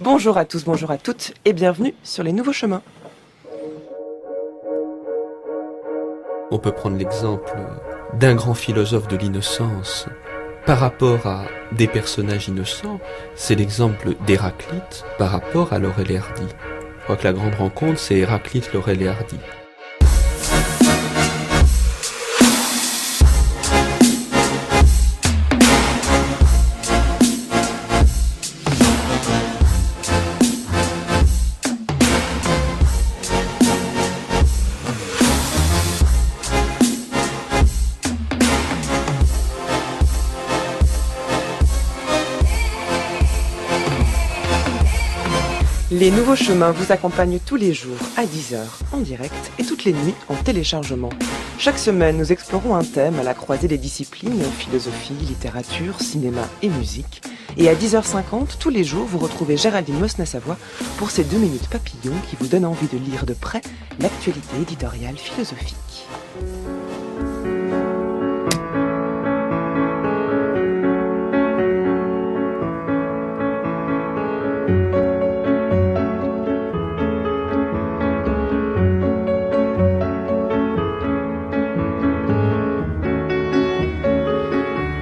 Bonjour à tous, bonjour à toutes et bienvenue sur les nouveaux chemins. On peut prendre l'exemple d'un grand philosophe de l'innocence par rapport à des personnages innocents. C'est l'exemple d'Héraclite par rapport à Laurel et Hardy. Je crois que la grande rencontre, c'est Héraclite, Laurel et Hardy. Les nouveaux chemins vous accompagnent tous les jours à 10h en direct et toutes les nuits en téléchargement. Chaque semaine, nous explorons un thème à la croisée des disciplines, philosophie, littérature, cinéma et musique. Et à 10h50, tous les jours, vous retrouvez Géraldine Mosna-Savoie pour ces 2 minutes papillons qui vous donnent envie de lire de près l'actualité éditoriale philosophique.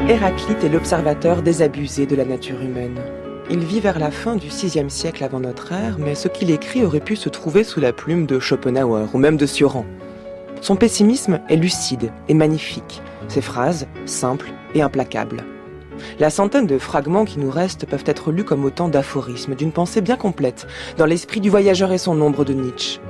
Héraclite est l'observateur désabusé de la nature humaine. Il vit vers la fin du VIe siècle avant notre ère, mais ce qu'il écrit aurait pu se trouver sous la plume de Schopenhauer ou même de Sioran. Son pessimisme est lucide et magnifique, ses phrases simples et implacables. La centaine de fragments qui nous restent peuvent être lus comme autant d'aphorismes, d'une pensée bien complète, dans l'esprit du voyageur et son ombre de Nietzsche.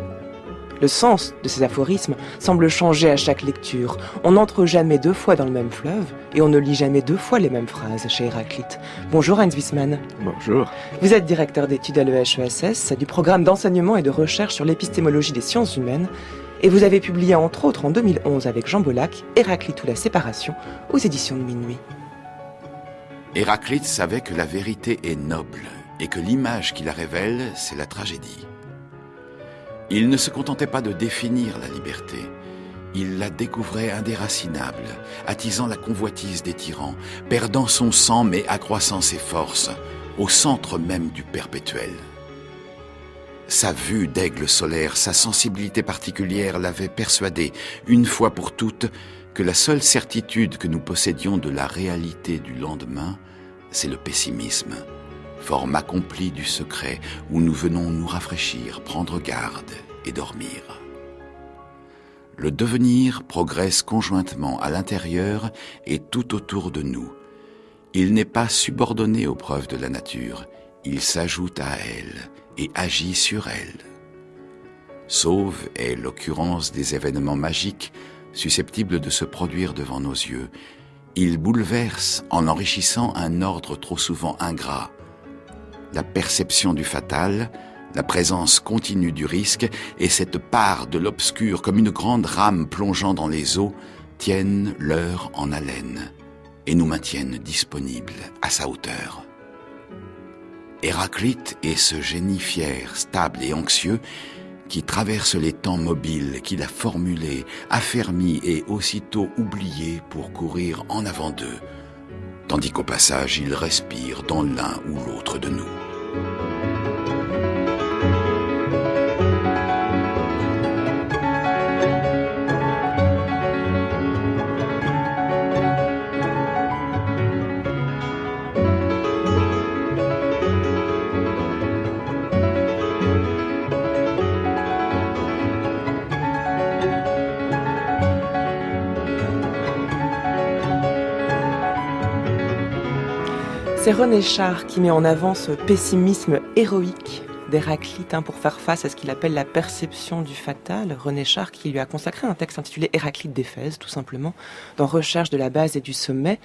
Le sens de ces aphorismes semble changer à chaque lecture. On n'entre jamais 2 fois dans le même fleuve et on ne lit jamais 2 fois les mêmes phrases chez Héraclite. Bonjour Heinz Wiesmann. Bonjour. Vous êtes directeur d'études à l'EHESS, du programme d'enseignement et de recherche sur l'épistémologie des sciences humaines, et vous avez publié entre autres en 2011 avec Jean Bollack, Héraclite ou la séparation, aux éditions de Minuit. Héraclite savait que la vérité est noble et que l'image qui la révèle, c'est la tragédie. Il ne se contentait pas de définir la liberté, il la découvrait indéracinable, attisant la convoitise des tyrans, perdant son sang mais accroissant ses forces, au centre même du perpétuel. Sa vue d'aigle solaire, sa sensibilité particulière l'avaient persuadé, une fois pour toutes, que la seule certitude que nous possédions de la réalité du lendemain, c'est le pessimisme. Forme accomplie du secret où nous venons nous rafraîchir, prendre garde et dormir. Le devenir progresse conjointement à l'intérieur et tout autour de nous. Il n'est pas subordonné aux preuves de la nature, il s'ajoute à elle et agit sur elle. Sauve est l'occurrence des événements magiques susceptibles de se produire devant nos yeux. Il bouleverse en enrichissant un ordre trop souvent ingrat. La perception du fatal, la présence continue du risque et cette part de l'obscur comme une grande rame plongeant dans les eaux tiennent l'heure en haleine et nous maintiennent disponibles à sa hauteur. Héraclite est ce génie fier, stable et anxieux qui traverse les temps mobiles qu'il a formulés, affermis et aussitôt oubliés pour courir en avant d'eux, tandis qu'au passage, il respire dans l'un ou l'autre de nous. C'est René Char qui met en avant ce pessimisme héroïque d'Héraclite pour faire face à ce qu'il appelle la perception du fatal. René Char qui lui a consacré un texte intitulé Héraclite d'Éphèse, tout simplement, dans Recherche de la base et du sommet.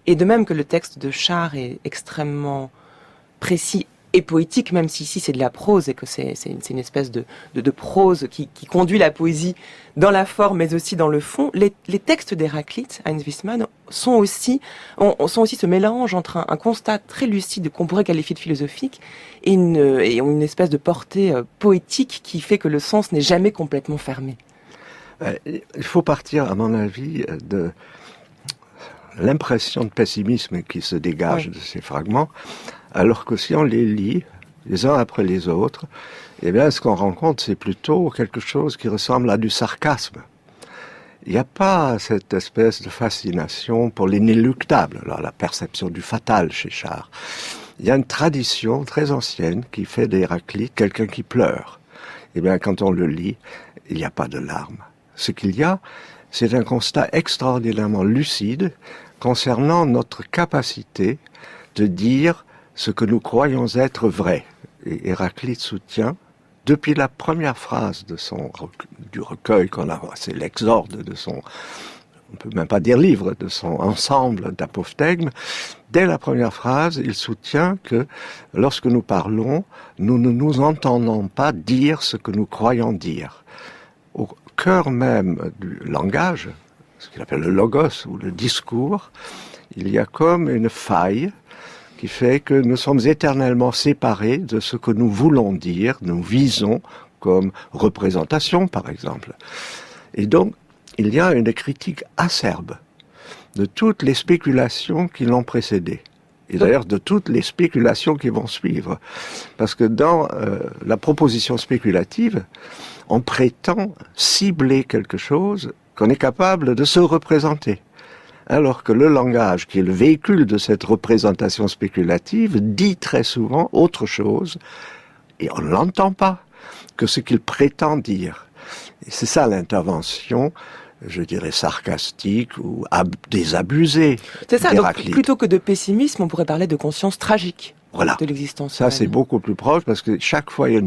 Et de même que le texte de Char est extrêmement précis et poétique, même si ici c'est de la prose et que c'est une espèce de prose qui conduit la poésie dans la forme mais aussi dans le fond. Les textes d'Héraclite, Heinz Wiesmann, sont aussi ce mélange entre un constat très lucide qu'on pourrait qualifier de philosophique et une espèce de portée poétique qui fait que le sens n'est jamais complètement fermé. Il faut partir, à mon avis, de l'impression de pessimisme qui se dégage de ces fragments, alors que si on les lit les uns après les autres, eh bien, ce qu'on rencontre, c'est plutôt quelque chose qui ressemble à du sarcasme. Il n'y a pas cette espèce de fascination pour l'inéluctable, la perception du fatal chez Char. Il y a une tradition très ancienne qui fait d'Héraclite quelqu'un qui pleure. Eh bien, quand on le lit, il n'y a pas de larmes. Ce qu'il y a, c'est un constat extraordinairement lucide concernant notre capacité de dire ce que nous croyons être vrai. Et Héraclite soutient, depuis la première phrase du recueil qu'on a, c'est l'exorde de son, on peut même pas dire livre, de son ensemble d'apophthegmes, dès la première phrase, il soutient que lorsque nous parlons, nous ne nous entendons pas dire ce que nous croyons dire. Au cœur même du langage, ce qu'il appelle le logos ou le discours, il y a comme une faille qui fait que nous sommes éternellement séparés de ce que nous voulons dire, nous visons comme représentation, par exemple. Et donc, il y a une critique acerbe de toutes les spéculations qui l'ont précédé. Et d'ailleurs, de toutes les spéculations qui vont suivre. Parce que dans la proposition spéculative, on prétend cibler quelque chose qu'on est capable de se représenter. Alors que le langage, qui est le véhicule de cette représentation spéculative, dit très souvent autre chose, et on ne l'entend pas, que ce qu'il prétend dire. Et c'est ça l'intervention, je dirais, sarcastique ou désabusée. C'est ça, donc plutôt que de pessimisme, on pourrait parler de conscience tragique de l'existence. Ça, c'est beaucoup plus proche, parce que chaque fois, il y a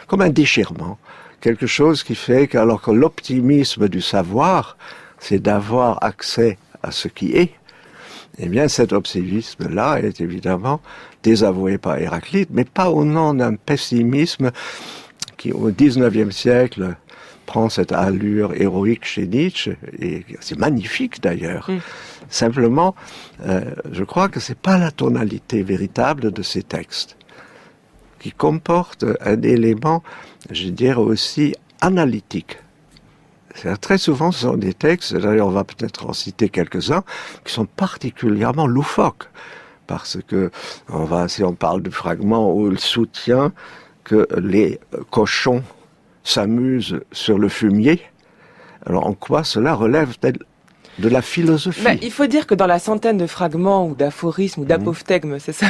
comme un déchirement, quelque chose qui fait qu'alors que l'optimisme du savoir, c'est d'avoir accès à ce qui est, eh bien cet optimisme-là est évidemment désavoué par Héraclite, mais pas au nom d'un pessimisme qui, au XIXe siècle, prend cette allure héroïque chez Nietzsche, et c'est magnifique d'ailleurs. Simplement, je crois que c'est pas la tonalité véritable de ces textes, qui comportent un élément, je dirais aussi, analytique. Très souvent, ce sont des textes, d'ailleurs on va peut-être en citer quelques-uns, qui sont particulièrement loufoques. Parce que, si on parle du fragment où il soutient que les cochons s'amusent sur le fumier, alors en quoi cela relève de la philosophie? Il faut dire que dans la centaine de fragments ou d'aphorismes ou d'apophthegmes, c'est ça,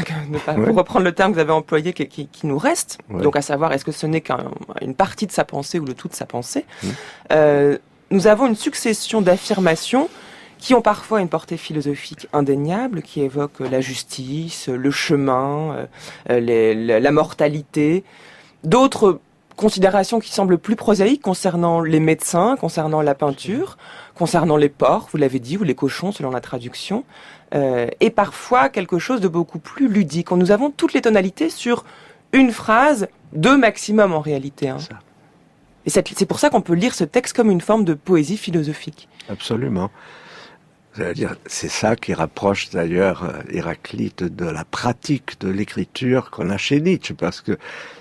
pour reprendre le terme que vous avez employé, qui nous reste, donc à savoir est-ce que ce n'est qu'une partie de sa pensée ou le tout de sa pensée, nous avons une succession d'affirmations qui ont parfois une portée philosophique indéniable, qui évoquent la justice, le chemin, la mortalité, d'autres considérations qui semblent plus prosaïques concernant les médecins, concernant la peinture, concernant les porcs, vous l'avez dit, ou les cochons selon la traduction, et parfois quelque chose de beaucoup plus ludique. Nous avons toutes les tonalités sur une phrase, deux maximum en réalité. Hein. Et c'est pour ça qu'on peut lire ce texte comme une forme de poésie philosophique. Absolument. C'est-à-dire, c'est ça qui rapproche d'ailleurs Héraclite de la pratique de l'écriture qu'on a chez Nietzsche, parce que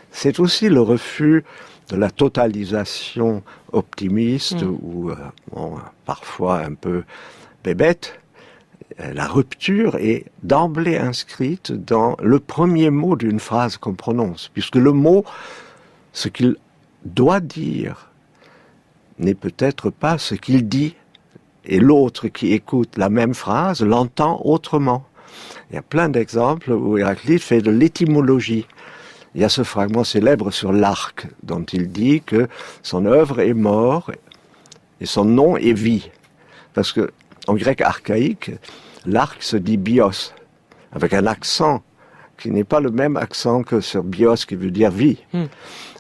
c'est aussi le refus de la totalisation optimiste ou parfois un peu bébête. La rupture est d'emblée inscrite dans le premier mot d'une phrase qu'on prononce, puisque le mot, ce qu'il doit dire, n'est peut-être pas ce qu'il dit, et l'autre qui écoute la même phrase l'entend autrement. Il y a plein d'exemples où Héraclite fait de l'étymologie. Il y a ce fragment célèbre sur l'arc, dont il dit que son œuvre est mort et son nom est vie. Parce que, en grec archaïque, l'arc se dit bios, avec un accent qui n'est pas le même accent que sur bios qui veut dire vie.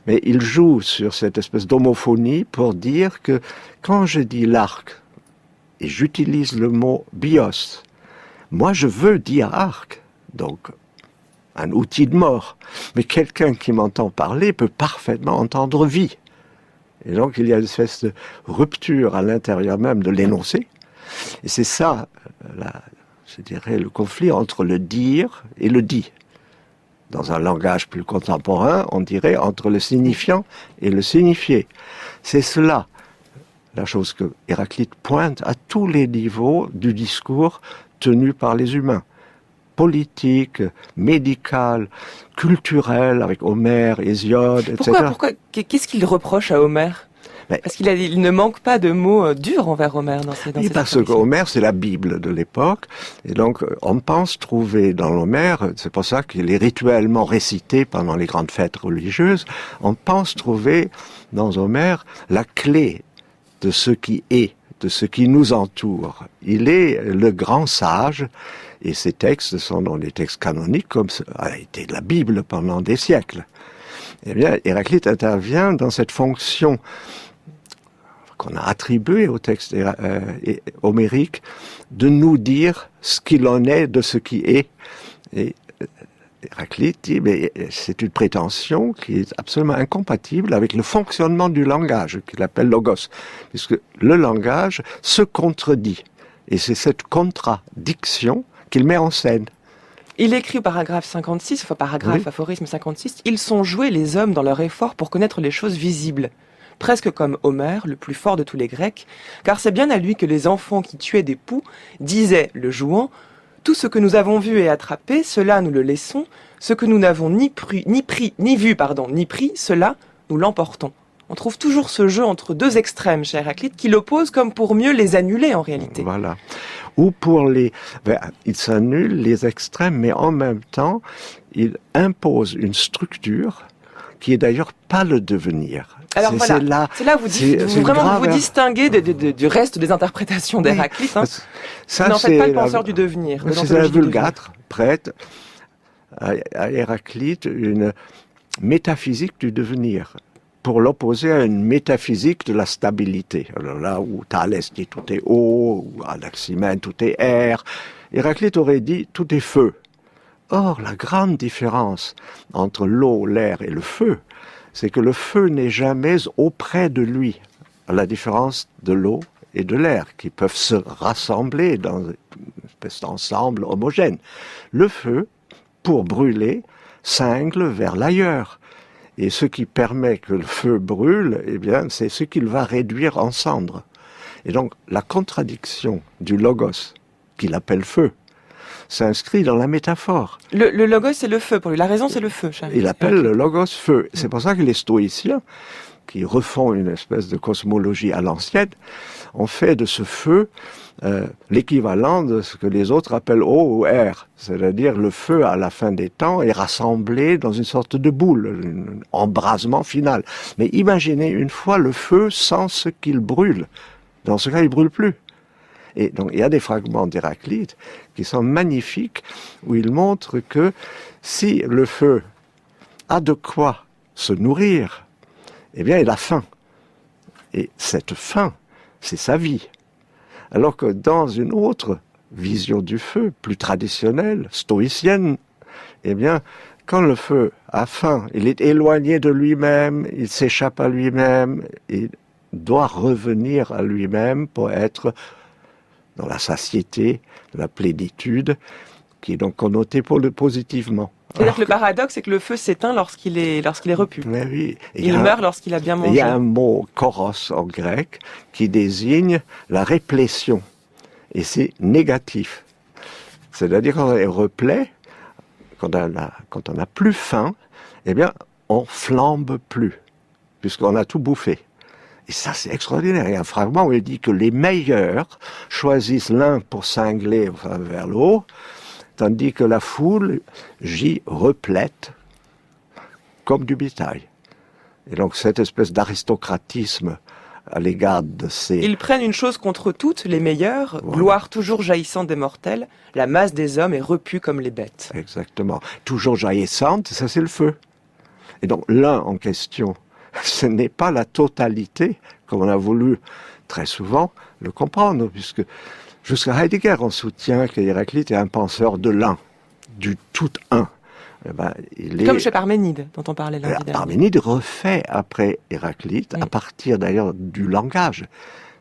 Mais il joue sur cette espèce d'homophonie pour dire que quand je dis l'arc, et j'utilise le mot bios, moi je veux dire arc, donc un outil de mort. Mais quelqu'un qui m'entend parler peut parfaitement entendre vie. Et donc il y a une espèce de rupture à l'intérieur même de l'énoncé. Et c'est ça, je dirais, le conflit entre le dire et le dit. Dans un langage plus contemporain, on dirait entre le signifiant et le signifié. C'est cela, la chose que Héraclite pointe à tous les niveaux du discours tenu par les humains. politique, médicale, culturelle, avec Homère, Hésiode, etc. Pourquoi qu'est-ce qu'il reproche à Homère? Parce qu'il ne manque pas de mots durs envers Homère dans ses Oui, parce qu'Homère, c'est la Bible de l'époque. Et donc, on pense trouver dans l'Homère, c'est pour ça qu'il est rituellement récité pendant les grandes fêtes religieuses, on pense trouver dans Homère la clé de ce qui est, de ce qui nous entoure. Il est le grand sage, et ses textes sont dans les textes canoniques, comme ça a été la Bible pendant des siècles. Eh bien, Héraclite intervient dans cette fonction qu'on a attribué au texte homérique, de nous dire ce qu'il en est de ce qui est. Et Héraclite dit, mais c'est une prétention qui est absolument incompatible avec le fonctionnement du langage, qu'il appelle logos, puisque le langage se contredit. Et c'est cette contradiction qu'il met en scène. Il écrit au paragraphe 56, aphorisme 56, « Ils sont joués les hommes dans leur effort pour connaître les choses visibles. » Presque comme Homère, le plus fort de tous les Grecs, car c'est bien à lui que les enfants qui tuaient des poux disaient, le jouant, « Tout ce que nous avons vu et attrapé, cela nous le laissons, ce que nous n'avons ni pris, cela nous l'emportons. » On trouve toujours ce jeu entre deux extrêmes chez Héraclite qui l'opposent comme pour mieux les annuler en réalité. Voilà. Ou il s'annule les extrêmes, mais en même temps, il impose une structure qui est d'ailleurs pas le devenir. Alors c'est là où vous vous distinguez du reste des interprétations d'Héraclite. Hein. Vous n'en faites pas le penseur du devenir. C'est la Vulgate prête à Héraclite une métaphysique du devenir, pour l'opposer à une métaphysique de la stabilité. Alors là où Thalès dit tout est eau, ou Anaximène tout est air, Héraclite aurait dit tout est feu. Or, la grande différence entre l'eau, l'air et le feu, c'est que le feu n'est jamais auprès de lui, à la différence de l'eau et de l'air, qui peuvent se rassembler dans une espèce d'ensemble homogène. Le feu, pour brûler, cingle vers l'ailleurs. Et ce qui permet que le feu brûle, eh bien, c'est ce qu'il va réduire en cendres. Et donc, la contradiction du logos, qu'il appelle feu, s'inscrit dans la métaphore. Le logos, c'est le feu pour lui. La raison, c'est le feu. Il appelle le logos feu. C'est pour ça que les stoïciens, qui refont une espèce de cosmologie à l'ancienne, ont fait de ce feu l'équivalent de ce que les autres appellent eau ou air. C'est-à-dire le feu, à la fin des temps, est rassemblé dans une sorte de boule, un embrasement final. Mais imaginez une fois le feu sans ce qu'il brûle. Dans ce cas, il ne brûle plus. Et donc, il y a des fragments d'Héraclite qui sont magnifiques, où il montre que si le feu a de quoi se nourrir, eh bien, il a faim. Et cette faim, c'est sa vie. Alors que dans une autre vision du feu, plus traditionnelle, stoïcienne, eh bien, quand le feu a faim, il est éloigné de lui-même, il s'échappe à lui-même, il doit revenir à lui-même pour être dans la satiété, la plénitude, qui est donc connotée positivement. C'est-à-dire que le paradoxe, c'est que le feu s'éteint lorsqu'il est repu. Mais oui. Il meurt lorsqu'il a bien mangé. Il y a un mot koros en grec qui désigne la réplétion. Et c'est négatif. C'est-à-dire quand on est replet, quand on n'a plus faim, eh bien, on flambe plus, puisqu'on a tout bouffé. Et ça, c'est extraordinaire. Il y a un fragment où il dit que les meilleurs choisissent l'un pour cingler vers le haut, tandis que la foule gît replète comme du bétail. Et donc cette espèce d'aristocratisme à l'égard de ces... Ils prennent une chose contre toutes, les meilleurs, voilà. Gloire toujours jaillissante des mortels, la masse des hommes est repue comme les bêtes. Exactement. Toujours jaillissante, ça c'est le feu. Et donc l'un en question, ce n'est pas la totalité, comme on a voulu très souvent le comprendre, puisque jusqu'à Heidegger, on soutient que Héraclite est un penseur de l'un, du tout un. Eh ben, comme chez Parménide, dont on parlait lundi dernier. Parménide refait après Héraclite, à partir d'ailleurs du langage.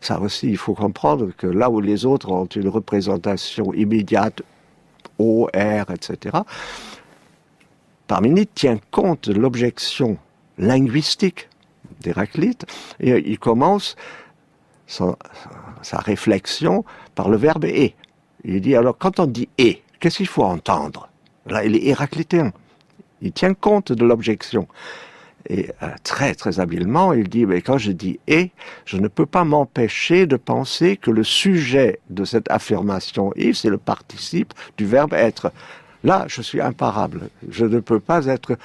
Ça aussi, il faut comprendre que là où les autres ont une représentation immédiate, O, R, etc., Parménide tient compte de l'objection linguistique d'Héraclite, et il commence sa réflexion par le verbe « est ». Il dit, alors, quand on dit « est », qu'est-ce qu'il faut entendre? Là, il est héraclitéen. Il tient compte de l'objection. Et très, très habilement, il dit, mais quand je dis « et », je ne peux pas m'empêcher de penser que le sujet de cette affirmation « et », c'est le participe du verbe « être ». Là, je suis imparable. Je ne peux pas être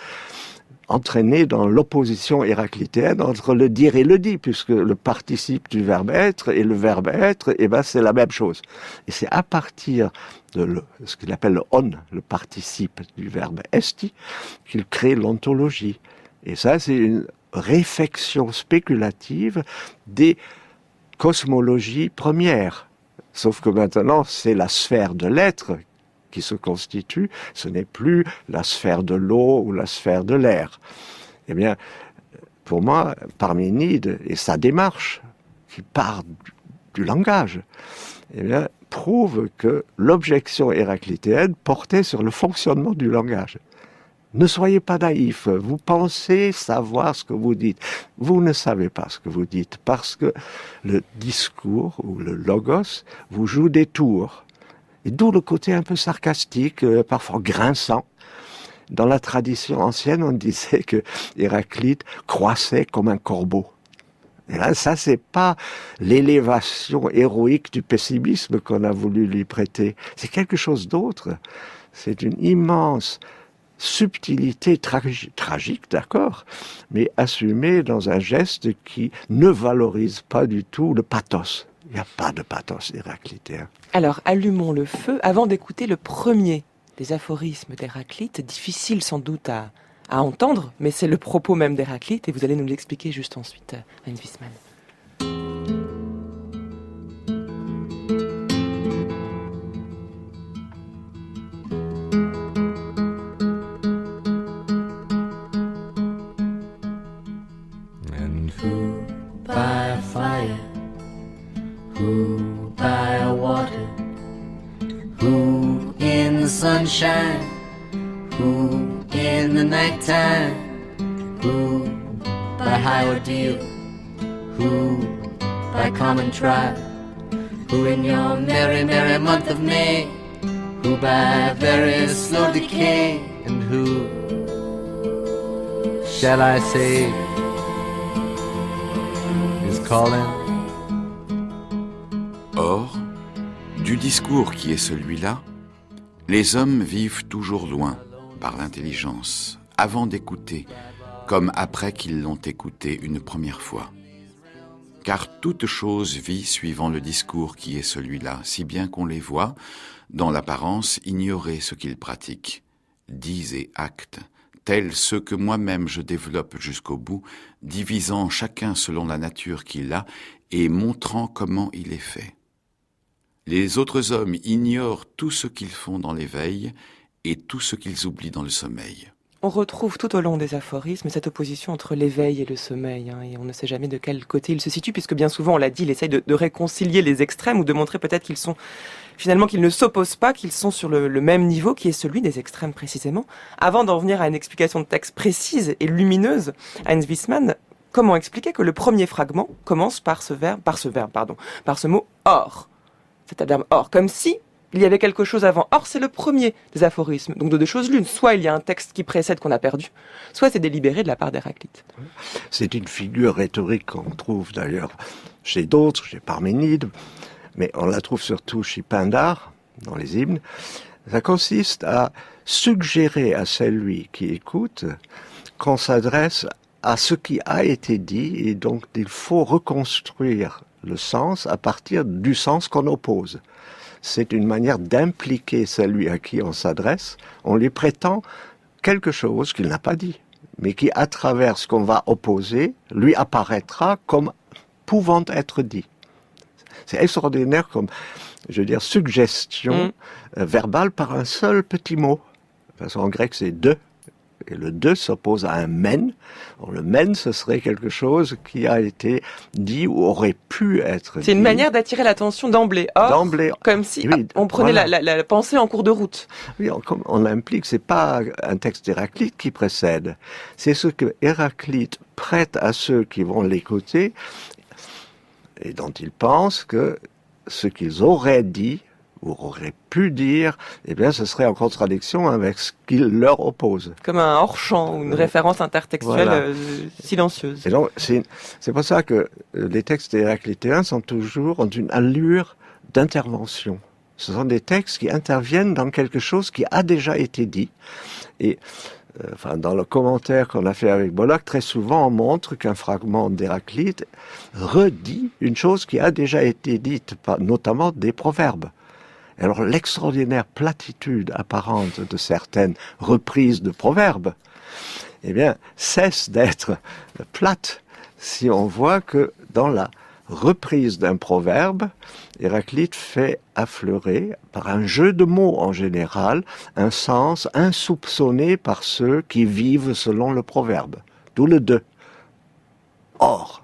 entraîné dans l'opposition héraclitéenne entre le dire et le dit, puisque le participe du verbe être et le verbe être, eh ben, c'est la même chose. Et c'est à partir de ce qu'il appelle le on, le participe du verbe esti, qu'il crée l'ontologie. Et ça, c'est une réflexion spéculative des cosmologies premières. Sauf que maintenant, c'est la sphère de l'être qui se constitue, ce n'est plus la sphère de l'eau ou la sphère de l'air. Eh bien, pour moi, Parménide et sa démarche, qui part du langage, eh bien, prouve que l'objection héraclitéenne portait sur le fonctionnement du langage. Ne soyez pas naïfs, vous pensez savoir ce que vous dites. Vous ne savez pas ce que vous dites, parce que le discours ou le logos vous joue des tours. Et d'où le côté un peu sarcastique, parfois grinçant. Dans la tradition ancienne, on disait que Héraclite croissait comme un corbeau. Et là, ça, c'est pas l'élévation héroïque du pessimisme qu'on a voulu lui prêter. C'est quelque chose d'autre. C'est une immense subtilité tragique, d'accord, mais assumée dans un geste qui ne valorise pas du tout le pathos. Il n'y a pas de pathos héraclitéen. Alors, allumons le feu avant d'écouter le premier des aphorismes d'Héraclite. Difficile sans doute à entendre, mais c'est le propos même d'Héraclite et vous allez nous l'expliquer juste ensuite, Heinz Wiesmann. And who by a fire, who by a water, who in the sunshine, who in the nighttime, who by high ordeal, who by common trial, who in your merry, merry month of May, who by very slow decay, and who shall I say is calling? Or, du discours qui est celui-là, les hommes vivent toujours loin, par l'intelligence, avant d'écouter, comme après qu'ils l'ont écouté une première fois. Car toute chose vit suivant le discours qui est celui-là, si bien qu'on les voit, dans l'apparence, ignorer ce qu'ils pratiquent, disent et actent, tels ceux que moi-même je développe jusqu'au bout, divisant chacun selon la nature qu'il a et montrant comment il est fait. Les autres hommes ignorent tout ce qu'ils font dans l'éveil et tout ce qu'ils oublient dans le sommeil. On retrouve tout au long des aphorismes cette opposition entre l'éveil et le sommeil, et on ne sait jamais de quel côté il se situe, puisque bien souvent, on l'a dit, il essaye de réconcilier les extrêmes ou de montrer peut-être qu'ils sont, finalement, qu'ils ne s'opposent pas, qu'ils sont sur le même niveau, qui est celui des extrêmes précisément. Avant d'en venir à une explication de texte précise et lumineuse, Heinz Wiesmann, comment expliquer que le premier fragment commence par ce mot « or », c'est-à-dire « or », comme si il y avait quelque chose avant. Or, c'est le premier des aphorismes. Donc, de deux choses l'une. Soit il y a un texte qui précède qu'on a perdu, soit c'est délibéré de la part d'Héraclite. C'est une figure rhétorique qu'on trouve d'ailleurs chez d'autres, chez Parménide, mais on la trouve surtout chez Pindare, dans les hymnes. Ça consiste à suggérer à celui qui écoute qu'on s'adresse à ce qui a été dit, et donc il faut reconstruire le sens à partir du sens qu'on oppose. C'est une manière d'impliquer celui à qui on s'adresse. On lui prétend quelque chose qu'il n'a pas dit, mais qui, à travers ce qu'on va opposer, lui apparaîtra comme pouvant être dit. C'est extraordinaire comme, je veux dire, suggestion verbale par un seul petit mot. Parce qu'en grec, c'est « de ». Et le « de » s'oppose à un « men ». Le « men », ce serait quelque chose qui a été dit ou aurait pu être dit. C'est une manière d'attirer l'attention d'emblée. Or, comme si on prenait la pensée en cours de route. Oui, on implique, c'est pas un texte d'Héraclite qui précède. C'est ce que Héraclite prête à ceux qui vont l'écouter et dont il pense que ce qu'ils auraient dit ou auraient pu dire, eh bien, ce serait en contradiction avec ce qu'il leur oppose. Comme un hors-champ ou une référence intertextuelle Voilà. Silencieuse. Et donc, c'est pour ça que les textes héraclitéens ont une allure d'intervention. Ce sont des textes qui interviennent dans quelque chose qui a déjà été dit. Et dans le commentaire qu'on a fait avec Bollock, très souvent on montre qu'un fragment d'Héraclite redit une chose qui a déjà été dite, notamment des proverbes. Alors l'extraordinaire platitude apparente de certaines reprises de proverbes, eh bien, cesse d'être plate si on voit que dans la reprise d'un proverbe, Héraclite fait affleurer, par un jeu de mots en général, un sens insoupçonné par ceux qui vivent selon le proverbe. D'où le deux. Or,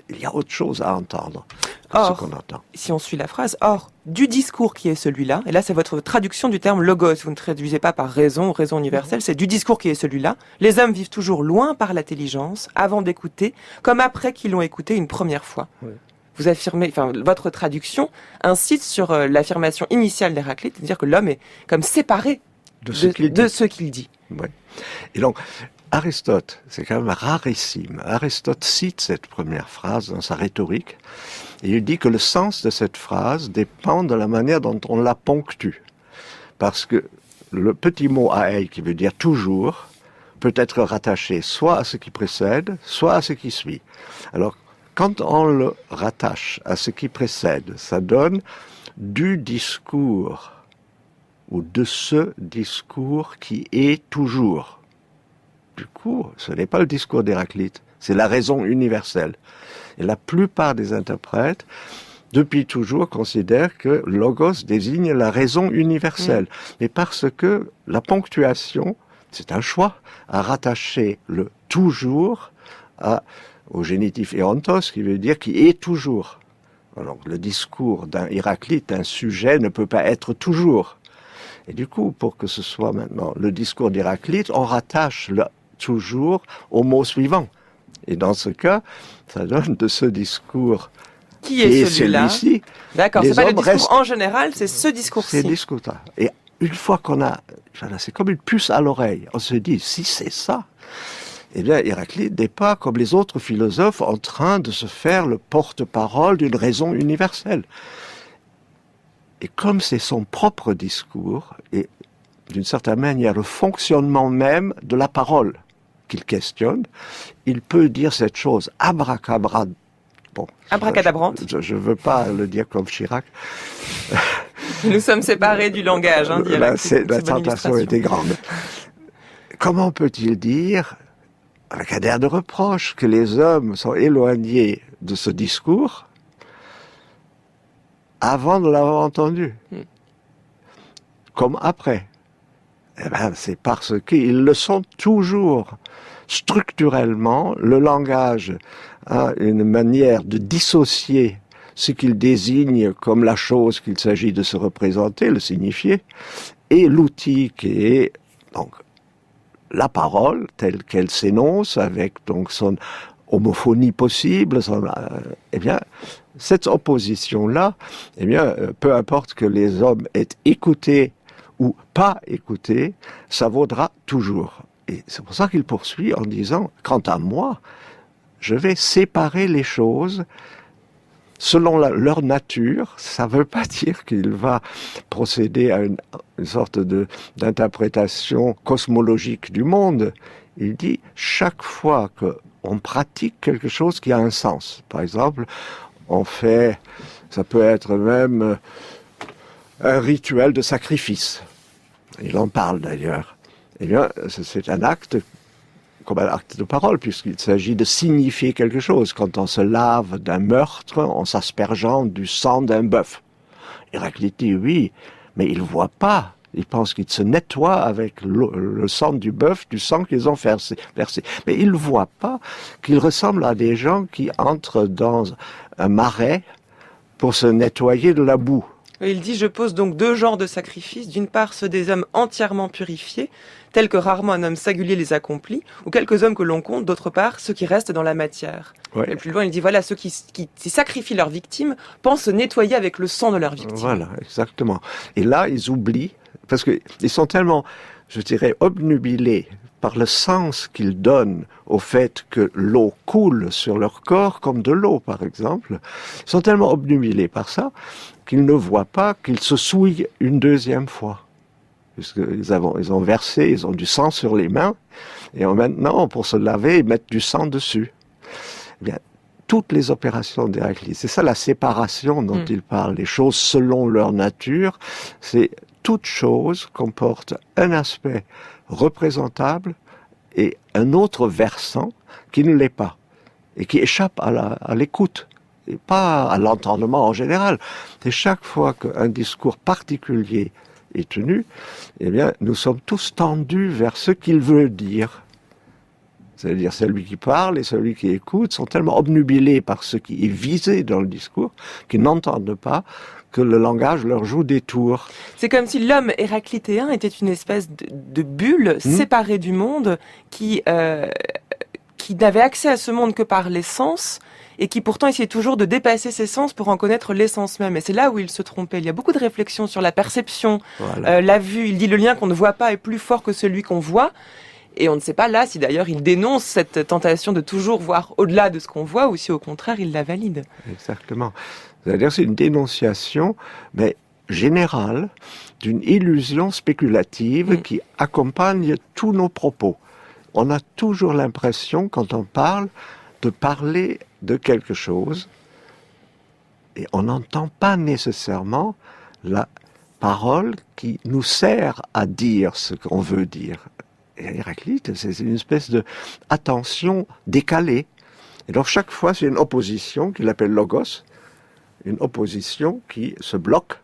il y a autre chose à entendre que ce qu'on entend. Si on suit la phrase, or, du discours qui est celui-là, et là c'est votre traduction du terme logos, vous ne traduisez pas par raison ou raison universelle, c'est du discours qui est celui-là, les hommes vivent toujours loin par l'intelligence, avant d'écouter, comme après qu'ils l'ont écouté une première fois. Oui. Vous affirmez, votre traduction insiste sur l'affirmation initiale d'Héraclite, c'est-à-dire que l'homme est comme séparé de ce qu'il dit. Oui. Et donc, Aristote, c'est quand même rarissime. Aristote cite cette première phrase dans sa rhétorique, et il dit que le sens de cette phrase dépend de la manière dont on la ponctue. Parce que le petit mot aei, qui veut dire toujours, peut être rattaché soit à ce qui précède, soit à ce qui suit. Alors, quand on le rattache à ce qui précède, ça donne du discours, ou de ce discours qui est toujours. Du coup, ce n'est pas le discours d'Héraclite, c'est la raison universelle. Et la plupart des interprètes, depuis toujours, considèrent que logos désigne la raison universelle. Mais parce que la ponctuation, c'est un choix, à rattacher le toujours au génitif éontos, qui veut dire qui est toujours. Alors, le discours d'un Héraclite, d'un sujet, ne peut pas être toujours. Et du coup, pour que ce soit maintenant le discours d'Héraclite, on rattache le toujours au mot suivant. Et dans ce cas, ça donne de ce discours qui est celui-ci. D'accord, c'est pas le discours en général, c'est ce discours-ci. C'est ce discours-là. Et une fois qu'on a, c'est comme une puce à l'oreille. On se dit, si c'est ça, eh bien, Héraclite n'est pas, comme les autres philosophes, en train de se faire le porte-parole d'une raison universelle. Et comme c'est son propre discours, et d'une certaine manière le fonctionnement même de la parole qu'il questionne, il peut dire cette chose abracadabrante. Bon, abracadabrante. Je ne veux pas le dire comme Chirac. Nous sommes séparés du langage, dit Héraclite. La tentation était grande. Comment peut-il dire, avec un air de reproche, que les hommes sont éloignés de ce discours avant de l'avoir entendu, comme après? Eh bien, c'est parce qu'ils le sont toujours. Structurellement, le langage a une manière de dissocier ce qu'il désigne comme la chose qu'il s'agit de se représenter, le signifier, et l'outil qui est donc la parole telle qu'elle s'énonce, avec donc son homophonie possible, eh bien, cette opposition-là, eh bien, peu importe que les hommes aient écouté ou pas écouté, ça vaudra toujours. Et c'est pour ça qu'il poursuit en disant, quant à moi, je vais séparer les choses selon leur nature. Ça ne veut pas dire qu'il va procéder à une sorte d'interprétation cosmologique du monde. Il dit, chaque fois qu'on pratique quelque chose qui a un sens, par exemple, on fait, ça peut être même un rituel de sacrifice. Il en parle d'ailleurs. Eh bien, c'est un acte comme un acte de parole, puisqu'il s'agit de signifier quelque chose. Quand on se lave d'un meurtre en s'aspergeant du sang d'un bœuf. Héraclite dit oui, mais il ne voit pas. Il pense qu'il se nettoie avec le sang du bœuf, du sang qu'ils ont versé. Mais il ne voit pas qu'il ressemble à des gens qui entrent dans un marais pour se nettoyer de la boue. Il dit « Je pose donc deux genres de sacrifices, d'une part ceux des hommes entièrement purifiés, tels que rarement un homme singulier les accomplit, ou quelques hommes que l'on compte, d'autre part ceux qui restent dans la matière. Ouais. » Et plus loin, il dit « Voilà, ceux qui sacrifient leurs victimes pensent se nettoyer avec le sang de leurs victimes. » Voilà, exactement. Et là, ils oublient, parce qu'ils sont tellement, je dirais, obnubilés par le sens qu'ils donnent au fait que l'eau coule sur leur corps, comme de l'eau par exemple, ils sont tellement obnubilés par ça qu'ils ne voient pas qu'ils se souillent une deuxième fois. Puisqu'ils ont versé, ils ont du sang sur les mains, et maintenant, pour se laver, ils mettent du sang dessus. Eh bien, toutes les opérations d'Héraclite, c'est ça la séparation dont il parle, les choses selon leur nature, c'est toute chose comporte un aspect représentable et un autre versant qui ne l'est pas et qui échappe à l'écoute et pas à l'entendement en général. Et chaque fois qu'un discours particulier est tenu, eh bien, nous sommes tous tendus vers ce qu'il veut dire. C'est-à-dire celui qui parle et celui qui écoute sont tellement obnubilés par ce qui est visé dans le discours qu'ils n'entendent pas que le langage leur joue des tours. C'est comme si l'homme héraclitéen était une espèce de bulle séparée du monde qui n'avait accès à ce monde que par les sens et qui pourtant essayait toujours de dépasser ses sens pour en connaître l'essence même. Et c'est là où il se trompait. Il y a beaucoup de réflexions sur la perception, voilà. La vue. Il dit le lien qu'on ne voit pas est plus fort que celui qu'on voit. Et on ne sait pas là si d'ailleurs il dénonce cette tentation de toujours voir au-delà de ce qu'on voit ou si au contraire il la valide. Exactement. C'est-à-dire c'est une dénonciation, mais générale, d'une illusion spéculative qui accompagne tous nos propos. On a toujours l'impression, quand on parle, de parler de quelque chose, et on n'entend pas nécessairement la parole qui nous sert à dire ce qu'on veut dire. Et Héraclite, c'est une espèce de attention décalée. Et donc chaque fois, c'est une opposition qu'il appelle logos, une opposition qui se bloque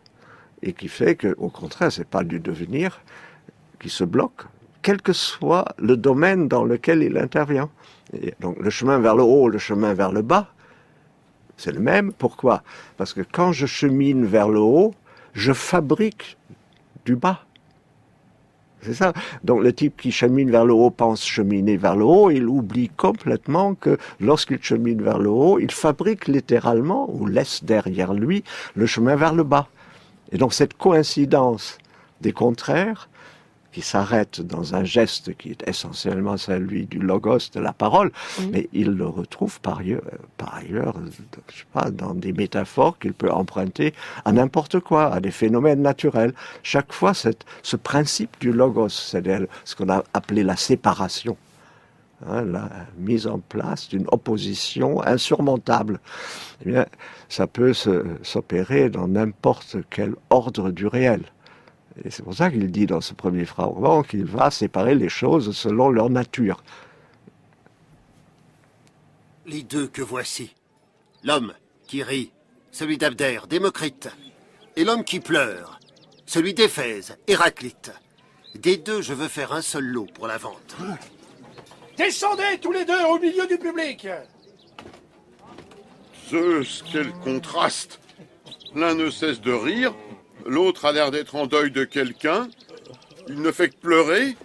et qui fait que, au contraire, c'est pas du devenir qui se bloque, quel que soit le domaine dans lequel il intervient. Et donc le chemin vers le haut, le chemin vers le bas, c'est le même. Pourquoi? Parce que quand je chemine vers le haut, je fabrique du bas. C'est ça. Donc le type qui chemine vers le haut pense cheminer vers le haut, il oublie complètement que lorsqu'il chemine vers le haut, il fabrique littéralement, ou laisse derrière lui, le chemin vers le bas. Et donc cette coïncidence des contraires, qui s'arrête dans un geste qui est essentiellement celui du logos, de la parole, mais il le retrouve par ailleurs, je sais pas, dans des métaphores qu'il peut emprunter à n'importe quoi, à des phénomènes naturels. Chaque fois, ce principe du logos, c'est-à-dire ce qu'on a appelé la séparation, la mise en place d'une opposition insurmontable, eh bien, ça peut s'opérer dans n'importe quel ordre du réel. Et c'est pour ça qu'il dit dans ce premier fragment qu'il va séparer les choses selon leur nature. Les deux que voici, l'homme qui rit, celui d'Abdère, Démocrite, et l'homme qui pleure, celui d'Éphèse, Héraclite. Des deux, je veux faire un seul lot pour la vente. Descendez tous les deux au milieu du public. Zeus, quel contraste! L'un ne cesse de rire, l'autre a l'air d'être en deuil de quelqu'un. Il ne fait que pleurer.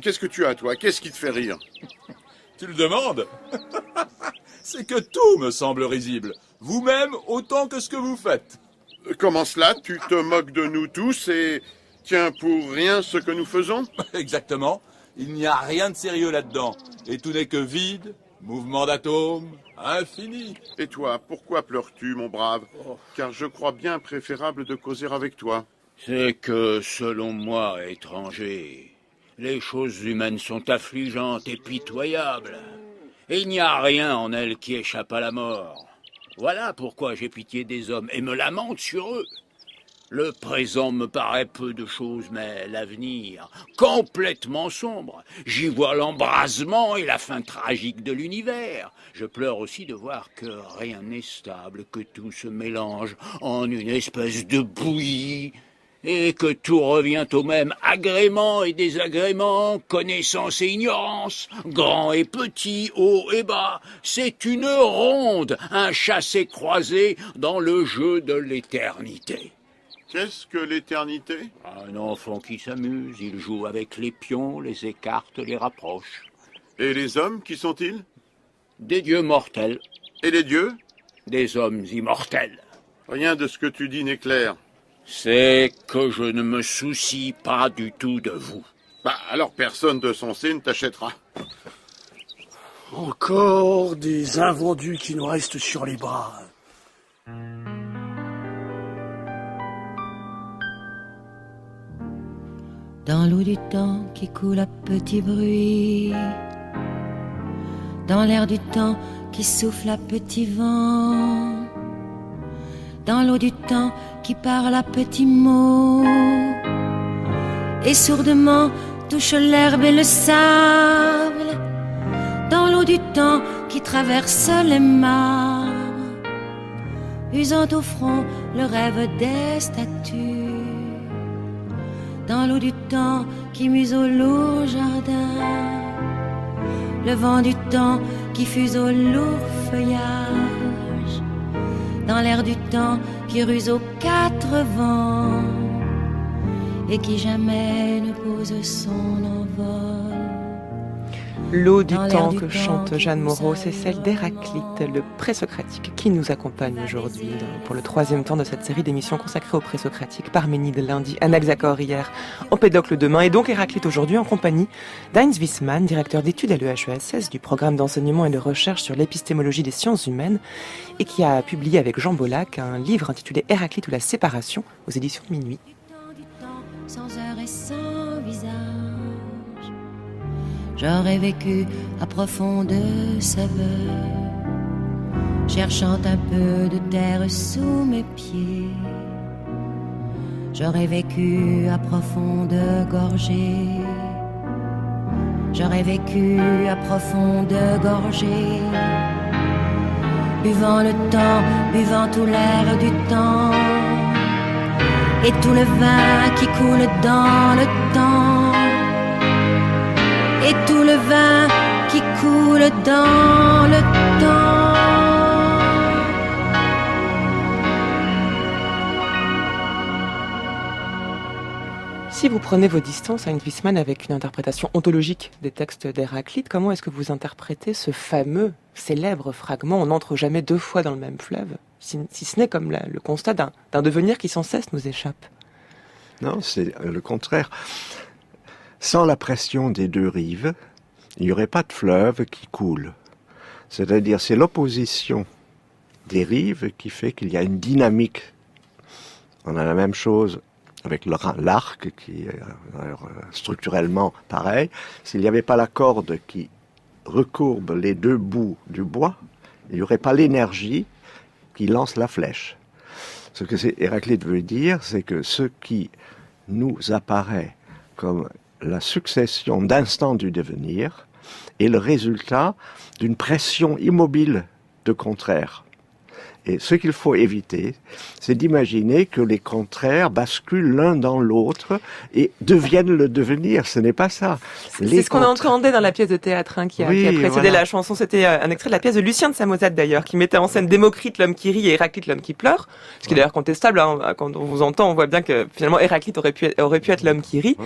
Qu'est-ce que tu as, toi? Qu'est-ce qui te fait rire? Tu le demandes? C'est que tout me semble risible. Vous-même autant que ce que vous faites. Comment cela? Tu te moques de nous tous et tiens pour rien ce que nous faisons? Exactement. Il n'y a rien de sérieux là-dedans. Et tout n'est que vide, mouvement d'atomes, infini. Et toi, pourquoi pleures-tu, mon brave? Car je crois bien préférable de causer avec toi. C'est que, selon moi, étranger, les choses humaines sont affligeantes et pitoyables. Et il n'y a rien en elles qui échappe à la mort. Voilà pourquoi j'ai pitié des hommes et me lamente sur eux. Le présent me paraît peu de choses, mais l'avenir, complètement sombre. J'y vois l'embrasement et la fin tragique de l'univers. Je pleure aussi de voir que rien n'est stable, que tout se mélange en une espèce de bouillie, et que tout revient au même, agrément et désagrément, connaissance et ignorance, grand et petit, haut et bas. C'est une ronde, un chassé-croisé dans le jeu de l'éternité. Qu'est-ce que l'éternité? Un enfant qui s'amuse, il joue avec les pions, les écarte, les rapproche. Et les hommes, qui sont-ils? Des dieux mortels. Et les dieux? Des hommes immortels. Rien de ce que tu dis n'est clair. C'est que je ne me soucie pas du tout de vous. Bah, alors personne de sensé ne t'achètera. Encore des invendus qui nous restent sur les bras. Dans l'eau du temps qui coule à petit bruit, dans l'air du temps qui souffle à petit vent, dans l'eau du temps qui parle à petits mots, et sourdement touche l'herbe et le sable, dans l'eau du temps qui traverse les marbres, usant au front le rêve des statues, dans l'eau du temps qui muse au lourd jardin, le vent du temps qui fuse au lourd feuillage, dans l'air du temps qui ruse aux quatre vents et qui jamais ne pose son envol. L'eau du temps que chante Jeanne Moreau, c'est celle d'Héraclite, le présocratique, qui nous accompagne aujourd'hui pour le 3e temps de cette série d'émissions consacrée au présocratique. Parménide lundi, Anaxagore hier, Empédocle demain, et donc Héraclite aujourd'hui en compagnie d'Heinz Wiesmann, directeur d'études à l'EHESS du programme d'enseignement et de recherche sur l'épistémologie des sciences humaines, et qui a publié avec Jean Bollac un livre intitulé Héraclite ou la séparation aux éditions de Minuit. Sans heure et sans visage, j'aurais vécu à profonde saveur, cherchant un peu de terre sous mes pieds. J'aurais vécu à profonde gorgée, j'aurais vécu à profonde gorgée, buvant le temps, buvant tout l'air du temps, et tout le vin qui coule dans le temps, et tout le vin qui coule dans le temps. Si vous prenez vos distances, Heinz Wiesmann, avec une interprétation ontologique des textes d'Héraclite, comment est-ce que vous interprétez ce fameux, célèbre fragment « On n'entre jamais deux fois dans le même fleuve », si ce n'est comme le constat d'un devenir qui sans cesse nous échappe? Non, c'est le contraire. Sans la pression des deux rives, il n'y aurait pas de fleuve qui coule. C'est-à-dire, c'est l'opposition des rives qui fait qu'il y a une dynamique. On a la même chose avec l'arc, qui est structurellement pareil. S'il n'y avait pas la corde qui recourbe les deux bouts du bois, il n'y aurait pas l'énergie qui lance la flèche. Ce que Héraclite veut dire, c'est que ce qui nous apparaît comme la succession d'instants du devenir est le résultat d'une pression immobile de contraires. Et ce qu'il faut éviter, c'est d'imaginer que les contraires basculent l'un dans l'autre et deviennent le devenir. Ce n'est pas ça. C'est ce qu'on entendait dans la pièce de théâtre qui a précédé la chanson. C'était un extrait de la pièce de Lucien de Samosate d'ailleurs, qui mettait en scène Démocrite, l'homme qui rit, et Héraclite, l'homme qui pleure. Ce qui est d'ailleurs contestable. Quand on vous entend, on voit bien que finalement Héraclite aurait pu être l'homme qui rit.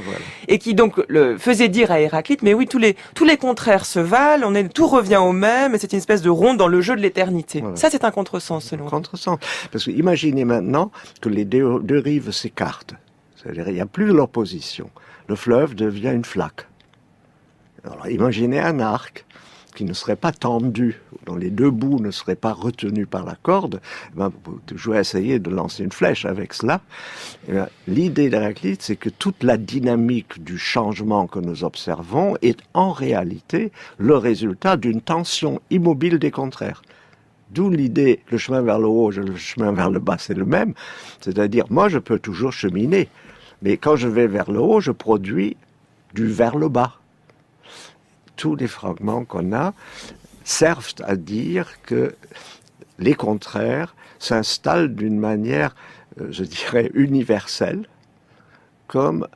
Et qui donc faisait dire à Héraclite, mais oui, tous les contraires se valent, tout revient au même, et c'est une espèce de ronde dans le jeu de l'éternité. Voilà. Ça, c'est un contresens, selon vous. Contresens. Parce que imaginez maintenant que les deux rives s'écartent. C'est-à-dire, il n'y a plus l'opposition. Le fleuve devient une flaque. Alors, imaginez un arc qui ne serait pas tendu, dont les deux bouts ne seraient pas retenus par la corde. Vous pouvez toujours essayer de lancer une flèche avec cela. L'idée d'Héraclite, c'est que toute la dynamique du changement que nous observons est en réalité le résultat d'une tension immobile des contraires. D'où l'idée, le chemin vers le haut, le chemin vers le bas, c'est le même. C'est-à-dire, moi, je peux toujours cheminer. Mais quand je vais vers le haut, je produis du vers le bas. Tous les fragments qu'on a servent à dire que les contraires s'installent d'une manière, je dirais, universelle, comme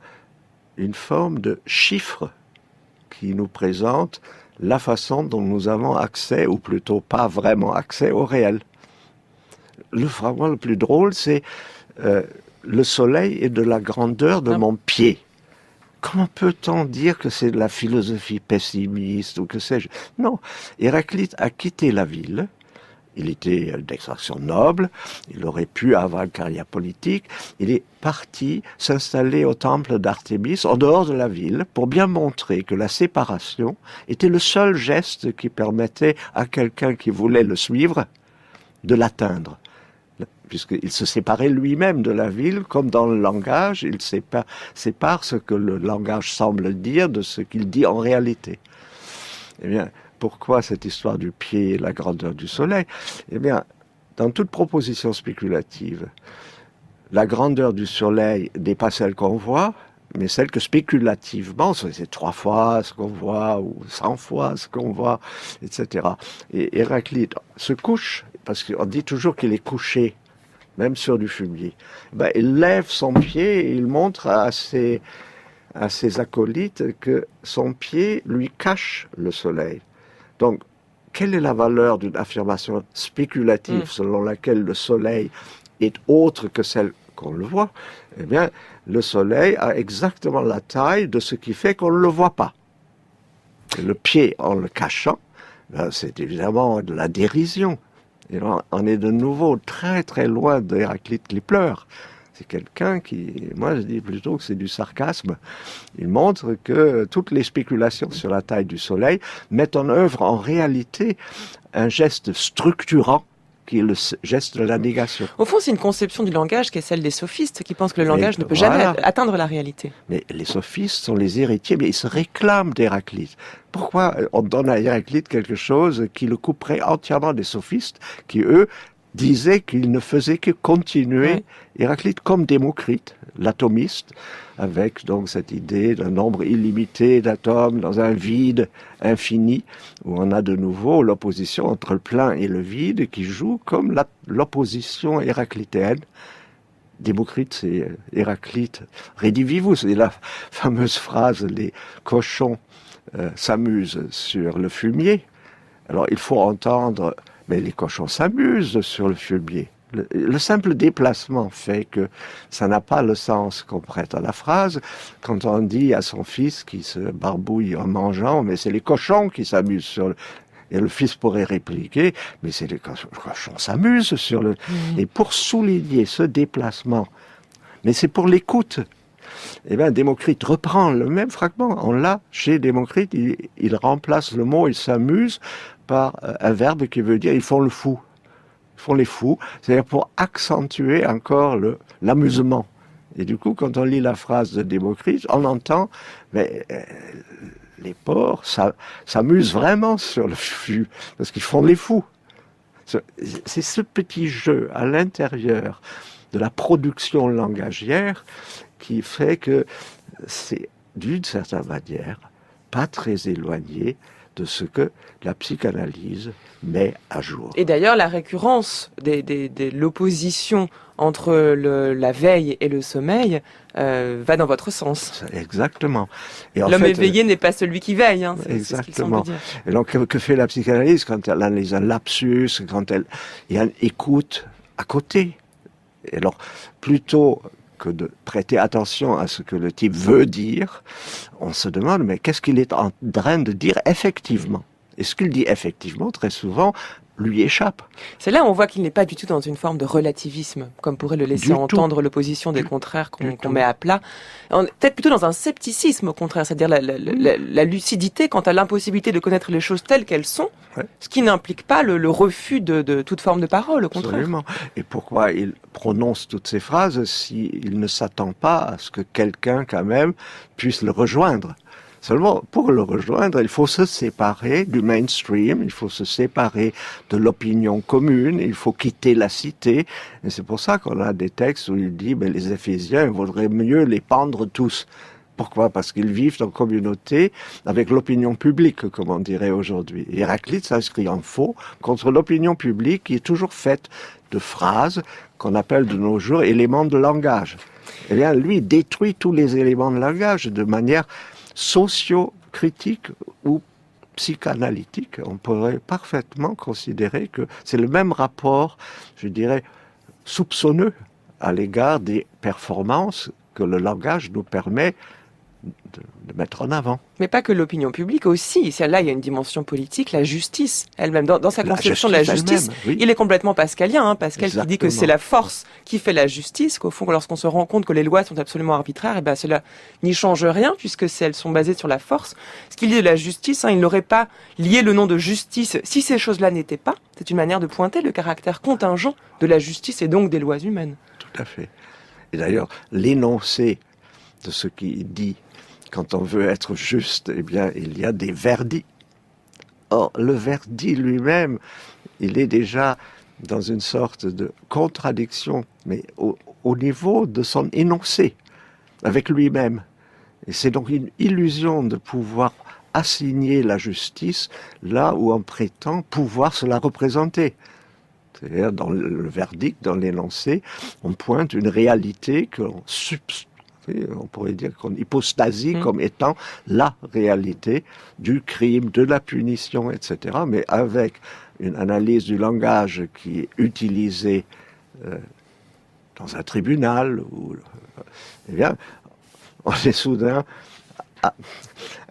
une forme de chiffre qui nous présente la façon dont nous avons accès, ou plutôt pas vraiment accès, au réel. Le fragment le plus drôle, c'est le soleil est de la grandeur de mon pied. Comment peut-on dire que c'est de la philosophie pessimiste ou que sais-je? Non, Héraclite a quitté la ville. Il était d'extraction noble, il aurait pu avoir une carrière politique. Il est parti s'installer au temple d'Artémis, en dehors de la ville, pour bien montrer que la séparation était le seul geste qui permettait à quelqu'un qui voulait le suivre de l'atteindre. Puisqu'il se séparait lui-même de la ville, comme dans le langage, il sépare ce que le langage semble dire de ce qu'il dit en réalité. Eh bien, pourquoi cette histoire du pied et la grandeur du soleil? Eh bien, dans toute proposition spéculative, la grandeur du soleil n'est pas celle qu'on voit, mais celle que spéculativement, c'est 3 fois ce qu'on voit, ou 100 fois ce qu'on voit, etc. Et Héraclite se couche, parce qu'on dit toujours qu'il est couché, même sur du fumier. Ben, il lève son pied et il montre à ses acolytes que son pied lui cache le soleil. Donc, quelle est la valeur d'une affirmation spéculative selon laquelle le soleil est autre que celle qu'on le voit? Eh bien, le soleil a exactement la taille de ce qui fait qu'on ne le voit pas. Et le pied, en le cachant, ben, c'est évidemment de la dérision. Et on est de nouveau très très loin d'Héraclite qui pleure. C'est quelqu'un qui, moi je dis plutôt que c'est du sarcasme. Il montre que toutes les spéculations sur la taille du soleil mettent en œuvre en réalité un geste structurant qui est le geste de la négation. Au fond, c'est une conception du langage qui est celle des sophistes, qui pensent que le langage ne peut jamais atteindre la réalité. Mais les sophistes sont les héritiers, mais ils se réclament d'Héraclite. Pourquoi on donne à Héraclite quelque chose qui le couperait entièrement des sophistes, qui eux disaient qu'il ne faisait que continuer Héraclite comme Démocrite, l'atomiste, avec donc cette idée d'un nombre illimité d'atomes dans un vide infini, où on a de nouveau l'opposition entre le plein et le vide qui joue comme l'opposition héraclitéenne. Démocrite, c'est Héraclite redivivus, c'est la fameuse phrase « les cochons s'amusent sur le fumier ». Alors il faut entendre « mais les cochons s'amusent sur le fumier ». Le simple déplacement fait que ça n'a pas le sens qu'on prête à la phrase. Quand on dit à son fils qui se barbouille en mangeant, mais c'est les cochons qui s'amusent sur le... Et le fils pourrait répliquer, mais c'est les cochons s'amusent sur le... Et pour souligner ce déplacement, mais c'est pour l'écoute, eh bien, Démocrite reprend le même fragment. On l'a chez Démocrite, il remplace le mot « il s'amuse » par un verbe qui veut dire « ils font le fou ». Ils font les fous, c'est-à-dire pour accentuer encore l'amusement. Et du coup, quand on lit la phrase de Démocrite, on entend mais, les porcs s'amusent vraiment sur le fût, parce qu'ils font les fous. C'est ce petit jeu à l'intérieur de la production langagière qui fait que c'est, d'une certaine manière, pas très éloigné de ce que la psychanalyse met à jour. Et d'ailleurs, la récurrence de l'opposition entre la veille et le sommeil va dans votre sens. Exactement. L'homme éveillé n'est pas celui qui veille. Hein, exactement. Et donc, que fait la psychanalyse quand elle analyse un lapsus, quand il y a une écoute à côté? Et alors, plutôt que de prêter attention à ce que le type veut dire, on se demande, mais qu'est-ce qu'il est en train de dire effectivement? Et ce qu'il dit effectivement, très souvent, lui échappe. C'est là où on voit qu'il n'est pas du tout dans une forme de relativisme, comme pourrait le laisser entendre l'opposition des contraires qu'on met à plat. Peut-être plutôt dans un scepticisme, au contraire, c'est-à-dire la lucidité quant à l'impossibilité de connaître les choses telles qu'elles sont, ce qui n'implique pas le refus de toute forme de parole, au contraire. Absolument. Et pourquoi il prononce toutes ces phrases s'il ne s'attend pas à ce que quelqu'un, quand même, puisse le rejoindre? Seulement, pour le rejoindre, il faut se séparer du mainstream, il faut se séparer de l'opinion commune, il faut quitter la cité. Et c'est pour ça qu'on a des textes où il dit, ben, les Éphésiens, il vaudrait mieux les pendre tous. Pourquoi? Parce qu'ils vivent en communauté avec l'opinion publique, comme on dirait aujourd'hui. Héraclite s'inscrit en faux contre l'opinion publique qui est toujours faite de phrases qu'on appelle de nos jours éléments de langage. Eh bien, lui détruit tous les éléments de langage de manière socio-critique ou psychanalytique. On pourrait parfaitement considérer que c'est le même rapport, je dirais, soupçonneux à l'égard des performances que le langage nous permet de mettre en avant. Mais pas que l'opinion publique aussi. Là, il y a une dimension politique, la justice elle-même. Dans sa conception de la justice, oui. il est complètement pascalien. Pascal Exactement. qui dit que c'est la force qui fait la justice, qu'au fond, lorsqu'on se rend compte que les lois sont absolument arbitraires, et ben cela n'y change rien puisque elles sont basées sur la force. Ce qu'il dit de la justice, il n'aurait pas lié le nom de justice si ces choses-là n'étaient pas. C'est une manière de pointer le caractère contingent de la justice et donc des lois humaines. Tout à fait. Et d'ailleurs, l'énoncé de ce qu'il dit, quand on veut être juste, eh bien, il y a des verdicts. Or, le verdict lui-même, il est déjà dans une sorte de contradiction, mais au niveau de son énoncé, avec lui-même. Et c'est donc une illusion de pouvoir assigner la justice là où on prétend pouvoir se la représenter. C'est-à-dire, dans le verdict, dans l'énoncé, on pointe une réalité que l'on on pourrait dire qu'on hypostasie comme étant la réalité du crime, de la punition, etc. Mais avec une analyse du langage qui est utilisée dans un tribunal, eh bien, on est soudain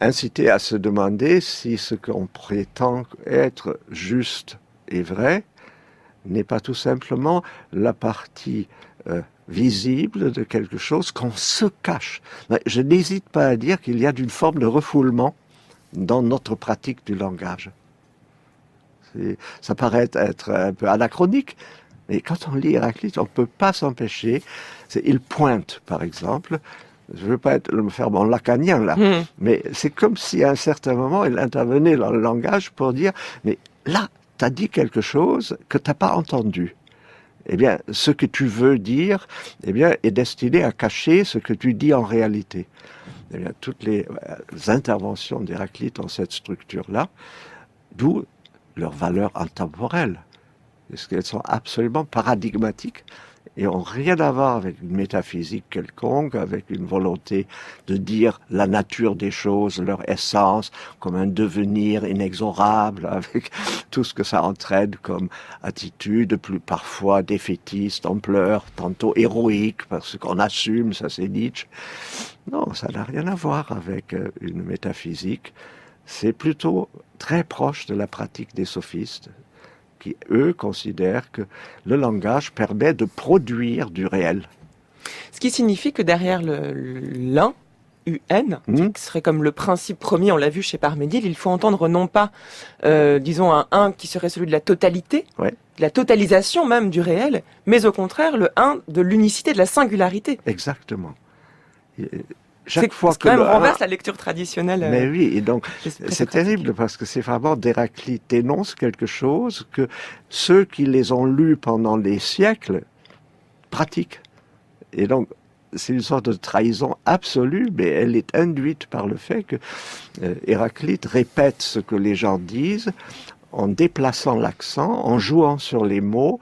incité à se demander si ce qu'on prétend être juste et vrai n'est pas tout simplement la partie visible de quelque chose qu'on se cache. Je n'hésite pas à dire qu'il y a une forme de refoulement dans notre pratique du langage. Ça paraît être un peu anachronique, mais quand on lit Héraclite, on ne peut pas s'empêcher. Il pointe, par exemple, je ne veux pas me faire mon lacanien là, mais c'est comme si à un certain moment, il intervenait dans le langage pour dire, mais là, tu as dit quelque chose que tu n'as pas entendu. Eh bien, ce que tu veux dire, eh bien, est destiné à cacher ce que tu dis en réalité. Eh bien, toutes les interventions d'Héraclite dans cette structure-là, d'où leur valeur intemporelle, parce qu'elles sont absolument paradigmatiques et n'ont rien à voir avec une métaphysique quelconque, avec une volonté de dire la nature des choses, leur essence, comme un devenir inexorable, avec tout ce que ça entraîne comme attitude, plus parfois défaitiste, on pleure, tantôt héroïque, parce qu'on assume, ça c'est Nietzsche. Non, ça n'a rien à voir avec une métaphysique. C'est plutôt très proche de la pratique des sophistes, qui, eux, considèrent que le langage permet de produire du réel. Ce qui signifie que derrière l'un, UN, qui serait comme le principe premier, on l'a vu chez Parménide, il faut entendre non pas, disons, un 1 qui serait celui de la totalité, de la totalisation même du réel, mais au contraire, le 1 de l'unicité, de la singularité. Exactement. Chaque fois que quand même renverse la lecture traditionnelle. Mais oui, et donc c'est terrible parce que c'est vraiment d'Héraclite dénonce quelque chose que ceux qui les ont lus pendant des siècles pratiquent. Et donc c'est une sorte de trahison absolue, mais elle est induite par le fait que Héraclite répète ce que les gens disent en déplaçant l'accent, en jouant sur les mots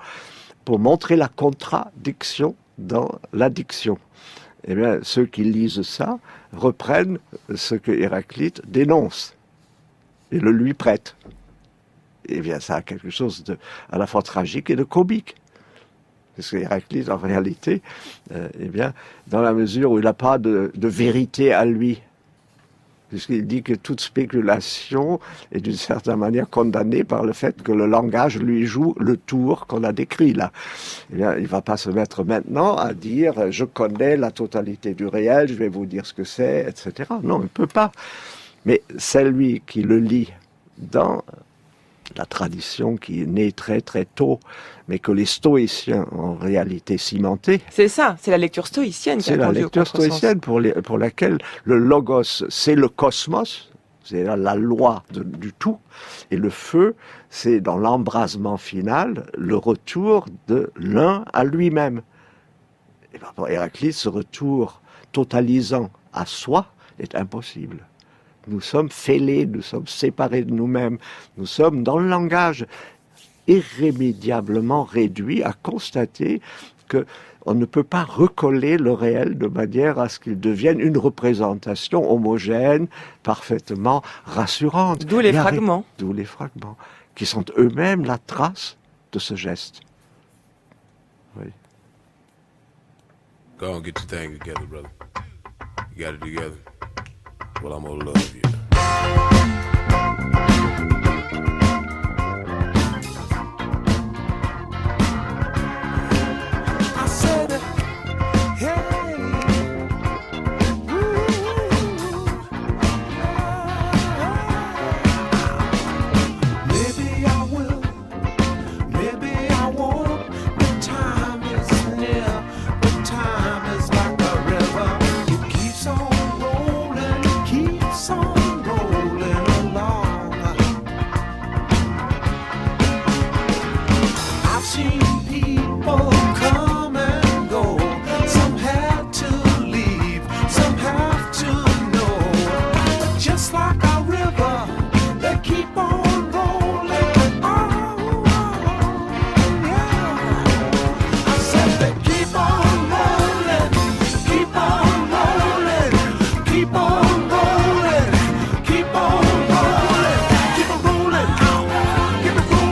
pour montrer la contradiction dans l'addiction. Eh bien, ceux qui lisent ça reprennent ce que Héraclite dénonce et le lui prête. Eh bien, ça a quelque chose de à la fois tragique et de comique. Parce que Héraclite, en réalité, eh bien, dans la mesure où il n'a pas de vérité à lui, puisqu'il dit que toute spéculation est d'une certaine manière condamnée par le fait que le langage lui joue le tour qu'on a décrit là. Eh bien, il ne va pas se mettre maintenant à dire « je connais la totalité du réel, je vais vous dire ce que c'est », etc. Non, il ne peut pas. Mais celui qui le lit dans la tradition qui est née très très tôt, mais que les stoïciens ont en réalité cimenté. C'est ça, c'est la lecture stoïcienne qui a conduit au contresens. C'est la lecture stoïcienne pour laquelle le logos, c'est le cosmos, c'est la loi du tout, et le feu, c'est dans l'embrasement final, le retour de l'un à lui-même. Et pour Héraclite, ce retour totalisant à soi est impossible. Nous sommes fêlés, nous sommes séparés de nous-mêmes, nous sommes dans le langage irrémédiablement réduits à constater que on ne peut pas recoller le réel de manière à ce qu'il devienne une représentation homogène, parfaitement rassurante. D'où les fragments. D'où les fragments, qui sont eux-mêmes la trace de ce geste. Oui. Go and get your thing together, brother. You got it together. Well, I'm gonna love you.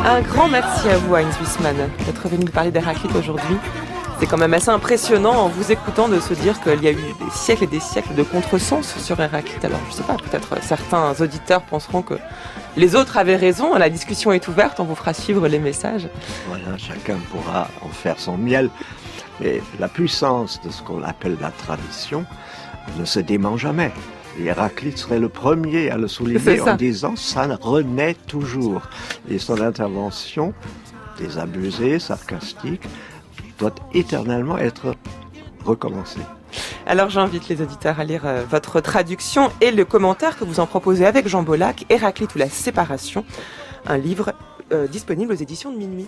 Un grand merci à vous, Heinz Wiesmann, d'être venu nous parler d'Héraclite aujourd'hui. C'est quand même assez impressionnant en vous écoutant de se dire qu'il y a eu des siècles et des siècles de contresens sur Héraclite. Alors je sais pas, peut-être certains auditeurs penseront que les autres avaient raison, la discussion est ouverte, on vous fera suivre les messages. Voilà, chacun pourra en faire son miel. Et la puissance de ce qu'on appelle la tradition ne se dément jamais. Et Héraclite serait le premier à le souligner en disant « ça renaît toujours ». Et son intervention, désabusée, sarcastique, doit éternellement être recommencée. Alors j'invite les auditeurs à lire votre traduction et le commentaire que vous en proposez avec Jean Bollack, Héraclite ou la séparation, un livre disponible aux éditions de Minuit.